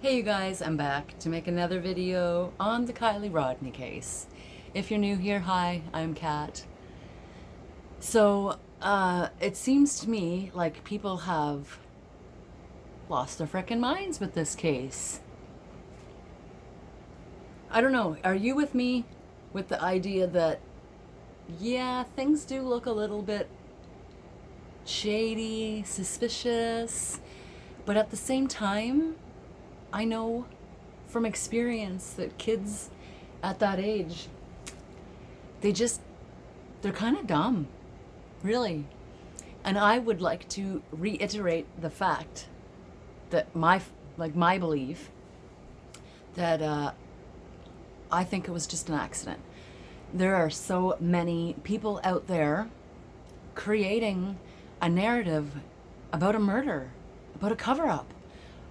Hey you guys, I'm back to make another video on the Kiely Rodni case. If you're new here, hi, I'm Kat. So, it seems to me like people have lost their frickin' minds with this case. I don't know, are you with me with the idea that, yeah, things do look a little bit shady, suspicious, but at the same time, I know from experience that kids at that age, they're kind of dumb, really. And I would like to reiterate the fact that my belief that I think it was just an accident. There are so many people out there creating a narrative about a murder, about a cover-up,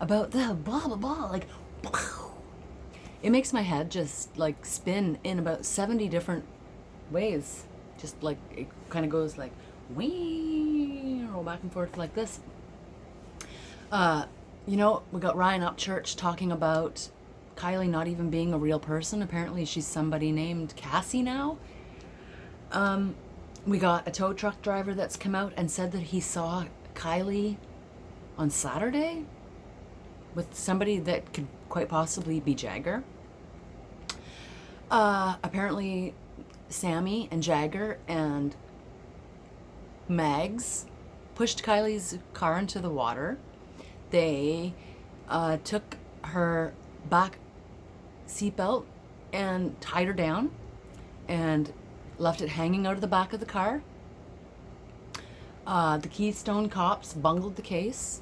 about the blah blah blah, like it makes my head just like spin in about 70 different ways. Just like it kind of goes like wee, roll back and forth like this. We got Ryan Upchurch talking about Kiely not even being a real person. Apparently she's somebody named Cassie now. We got a tow truck driver that's come out and said that he saw Kiely on Saturday with somebody that could quite possibly be Jagger. Apparently Sammy and Jagger and Mags pushed Kiely's car into the water. They took her back seatbelt and tied her down and left it hanging out of the back of the car. The Keystone cops bungled the case,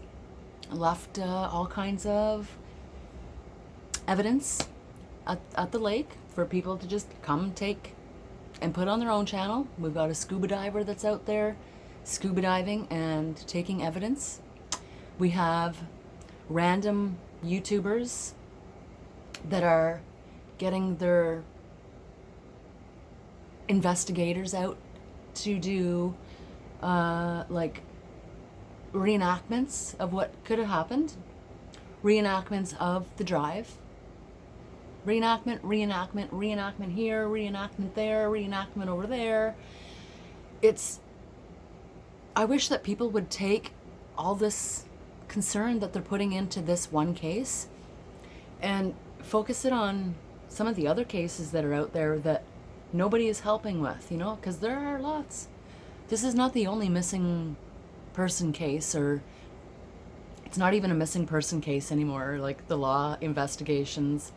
left all kinds of evidence at the lake for people to just come take and put on their own channel. We've got a scuba diver that's out there scuba diving and taking evidence. We have random YouTubers that are getting their investigators out to do reenactments of what could have happened, reenactments of the drive, reenactment here, reenactment there, reenactment over there. I wish that people would take all this concern that they're putting into this one case and focus it on some of the other cases that are out there that nobody is helping with, because there are lots. This is not the only missing person case, or it's not even a missing person case anymore. Like, the law investigations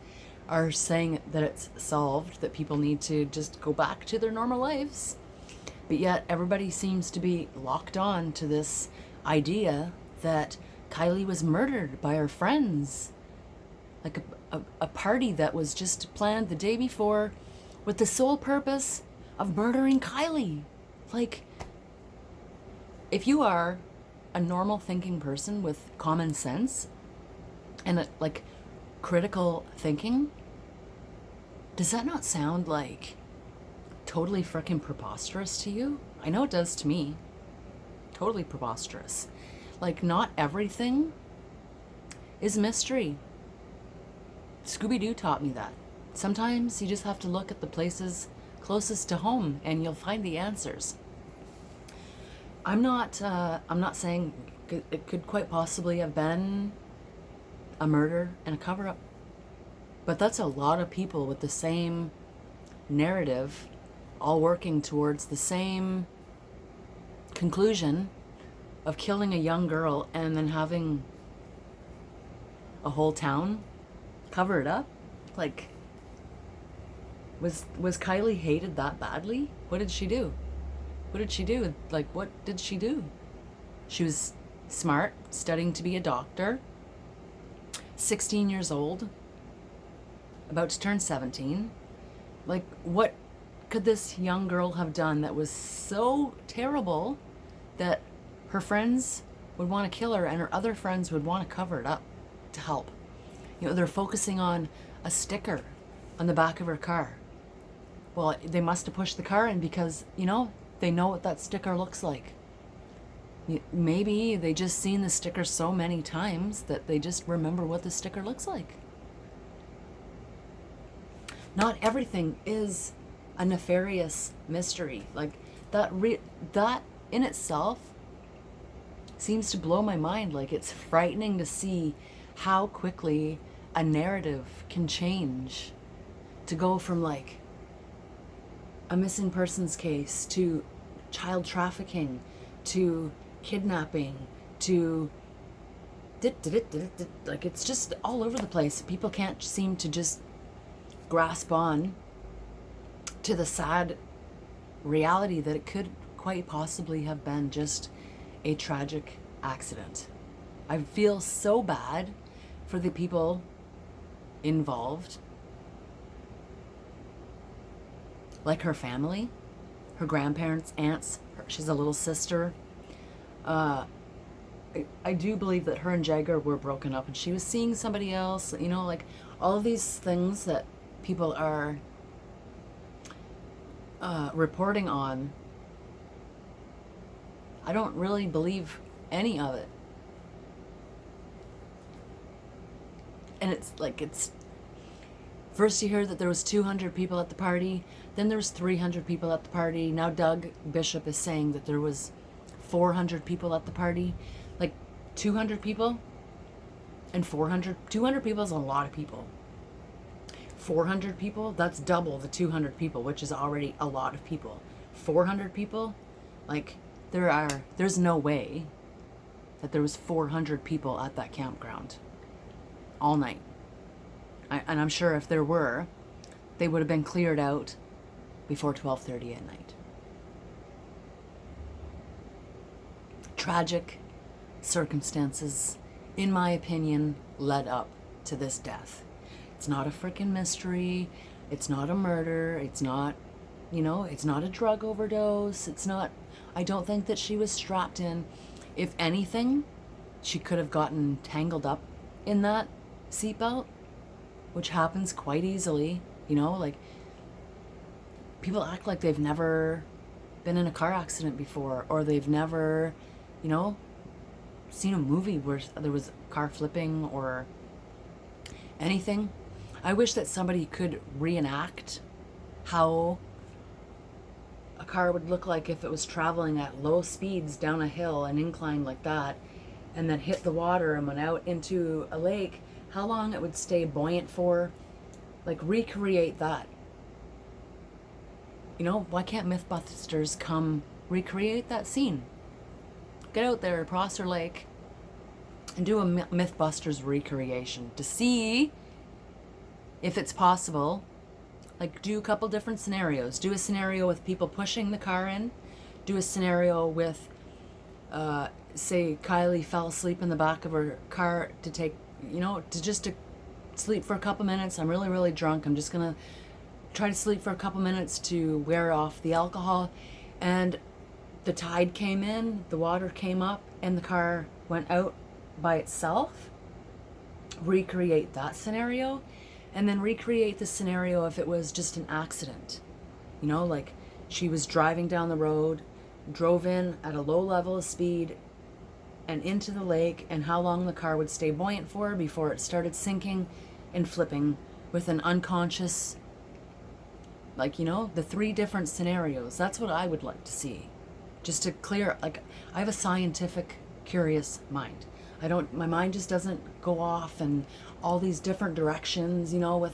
are saying that it's solved, that people need to just go back to their normal lives. But yet everybody seems to be locked on to this idea that Kiely was murdered by her friends. Like a party that was just planned the day before with the sole purpose of murdering Kiely. Like, if you are a normal thinking person with common sense and critical thinking, does that not sound like totally frickin' preposterous to you? I know it does to me. Totally preposterous. Like, not everything is mystery. Scooby-Doo taught me that. Sometimes you just have to look at the places closest to home and you'll find the answers. I'm not saying it could quite possibly have been a murder and a cover-up, but that's a lot of people with the same narrative, all working towards the same conclusion of killing a young girl and then having a whole town cover it up. Like, was Kiely hated that badly? What did she do? What did she do? Like, what did she do? She was smart, studying to be a doctor, 16 years old, about to turn 17. Like, what could this young girl have done that was so terrible that her friends would want to kill her and her other friends would want to cover it up to help? They're focusing on a sticker on the back of her car. Well, they must have pushed the car in because, they know what that sticker looks like. Maybe they just seen the sticker so many times that they just remember what the sticker looks like. Not everything is a nefarious mystery. Like that in itself seems to blow my mind. Like, it's frightening to see how quickly a narrative can change to go from like a missing persons case to child trafficking to kidnapping to like, it's just all over the place. People can't seem to just grasp on to the sad reality that it could quite possibly have been just a tragic accident. I feel so bad for the people involved, like her family, her grandparents, aunts. She's a little sister. I do believe that her and Jagger were broken up and she was seeing somebody else, you know, like all of these things that people are reporting on. I don't really believe any of it. And it's like, it's first you hear that there was 200 people at the party, then there was 300 people at the party. Now Doug Bishop is saying that there was 400 people at the party. Like 200 people and 200 people is a lot of people. 400 people, that's double the 200 people, which is already a lot of people. 400 people, like there's no way that there was 400 people at that campground all night. And I'm sure if there were, they would have been cleared out before 12:30 at night. Tragic circumstances, in my opinion, led up to this death. It's not a freaking mystery. It's not a murder. It's not, it's not a drug overdose. I don't think that she was strapped in. If anything, she could have gotten tangled up in that seatbelt, which happens quite easily. Like, people act like they've never been in a car accident before, or they've never, seen a movie where there was car flipping or anything. I wish that somebody could reenact how a car would look like if it was traveling at low speeds down a hill, an incline like that, and then hit the water and went out into a lake, how long it would stay buoyant for. Like, recreate that. Why can't Mythbusters come recreate that scene? Get out there, Prosser Lake, and do a Mythbusters recreation to see if it's possible. Like, do a couple different scenarios. Do a scenario with people pushing the car in. Do a scenario with, say, Kiely fell asleep in the back of her car to take, to sleep for a couple minutes. I'm really, really drunk. I'm just going to try to sleep for a couple minutes to wear off the alcohol. And the tide came in, the water came up, and the car went out by itself. Recreate that scenario. And then recreate the scenario if it was just an accident. Like she was driving down the road, drove in at a low level of speed and into the lake, and how long the car would stay buoyant for before it started sinking and flipping with an unconscious, the 3 different scenarios. That's what I would like to see. Just to clear, I have a scientific, curious mind. My mind just doesn't go off and all these different directions, with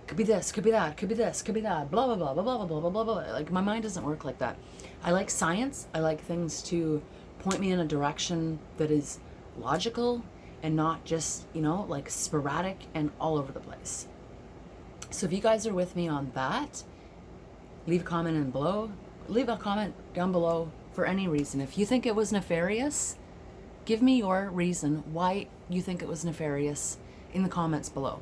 could be this, could be that, could be this, could be that, blah, blah, blah, blah, blah, blah, blah, blah, blah. Like, my mind doesn't work like that. I like science. I like things to point me in a direction that is logical and not just, like sporadic and all over the place. So if you guys are with me on that, leave a comment down below for any reason. If you think it was nefarious, give me your reason why you think it was nefarious in the comments below.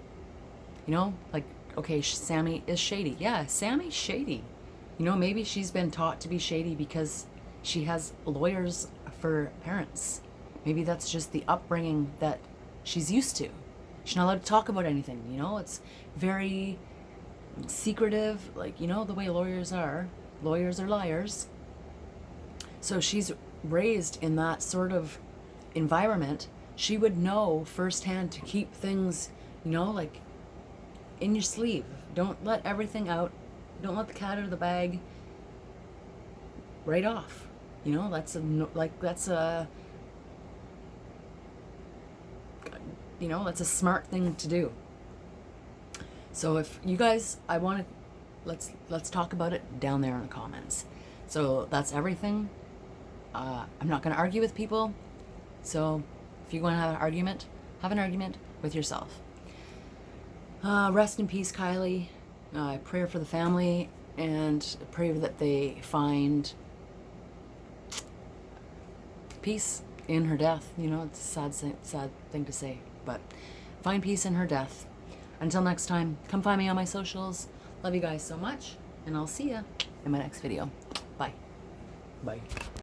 Okay, Sammy is shady. Yeah, Sammy's shady. Maybe she's been taught to be shady because she has lawyers for parents. Maybe that's just the upbringing that she's used to. She's not allowed to talk about anything, it's very secretive, the way lawyers are. Lawyers are liars. So she's raised in that sort of environment, she would know firsthand to keep things, you know, like in your sleeve. Don't let everything out. Don't let the cat out of the bag. Right off. You know, that's a you know, that's a smart thing to do. So if you guys, I want to, let's talk about it down there in the comments. So that's everything. I'm not going to argue with people. So if you want to have an argument with yourself. Rest in peace, Kiely. I pray for the family and pray that they find peace in her death. You know, it's a sad thing to say, but find peace in her death. Until next time, come find me on my socials. Love you guys so much, and I'll see ya in my next video. Bye. Bye.